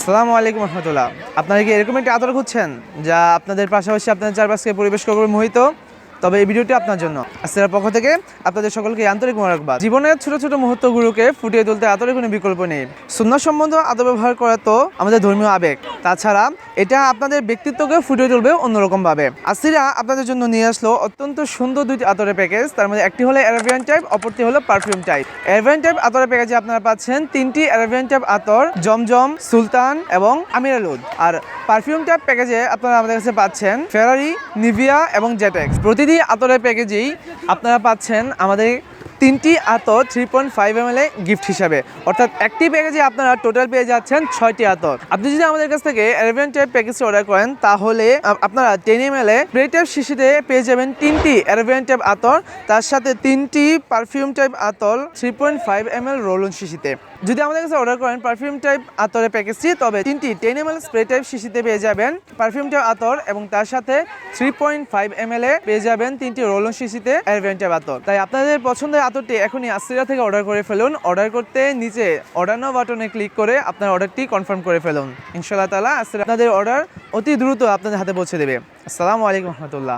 আসসালামু আলাইকুম রহমতুল্লাহ। আপনারা কি এরকম একটি আতর খুঁজছেন যা আপনাদের পাশাপাশি আপনাদের চারপাশকে পরিবেশ করবে মোহিত? তবে এই ভিডিওটি আপনার জন্য। আসিরার পক্ষ থেকে আপনাদের সকলকে আন্তরিক মোবারকবাদ। জীবনের ছোট ছোট মুহূর্তগুলোকে ফুটিয়ে তুলতে আতরের কোনো বিকল্প নেই। সুন্নাহ সম্বন্ধ আতর ব্যবহার করা তো আমাদের ধর্মীয় আবেগ, তাছাড়া এটা আপনাদের ব্যক্তিত্বকে ফুটিয়ে তুলবে অন্যরকম ভাবে। আসিরা আপনাদের জন্য নিয়ে আসলো অত্যন্ত সুন্দর দুইটি আতরের প্যাকেজ। তার মধ্যে একটি হলো অ্যারাবিয়ান টাইপ, অপরটি হলো পারফিউম টাইপ। অ্যারাবিয়ান টাইপ আতরের প্যাকেজে আপনারা পাচ্ছেন তিনটি অ্যারাবিয়ান টাইপ আতর, জমজম, সুলতান এবং আমিরালুদ। আর পারফিউম টাইপ প্যাকেজে আপনারা আমাদের কাছে পাচ্ছেন ফেরারি, নিভিয়া এবং জেটেক্স। প্রতিটি আতরের প্যাকেজেই আপনারা পাচ্ছেন আমাদের তিনটি আতর 3.5 ml গিফট হিসাবে, অর্থাৎ একটি প্যাকেজে আপনারা টোটাল পেয়ে যাচ্ছেন 6টি আতর। আপনি যদি আমাদের কাছ থেকে অ্যারাবিয়ান টাইপ প্যাকেজটি অর্ডার করেন তাহলে আপনারা 10 ml স্প্রে টাইপ শিশিতে পেয়ে যাবেন তিনটি অ্যারাবিয়ান টাইপ আতর, তার সাথে তিনটি পারফিউম টাইপ আতর 3.5 ml রোল অন শিশিতে। যদি আমাদের কাছে অর্ডার করেন পারফিউম টাইপ আতরের প্যাকেজটি, তবে তিনটি 10 ml স্প্রে টাইপ শিশিতে পেয়ে যাবেন পারফিউম টাইপ আতর এবং তার সাথে 3.5 ml পেয়ে যাবেন তিনটি রোল অন শিশিতে অ্যারাবিয়ান টাইপ আতর। তাই আপনাদের পছন্দের আতরটি এখনই আসিরা থেকে অর্ডার করে ফেলুন। অর্ডার করতে নিচে অর্ডার নাও বাটনে ক্লিক করে আপনার অর্ডারটি কনফার্ম করে ফেলুন। ইনশাআল্লাহ তাআলা আসিরা আপনাদের অর্ডার অতি দ্রুত আপনাদের হাতে পৌঁছে দেবে। আসসালামু আলাইকুম রহমতুল্লাহ।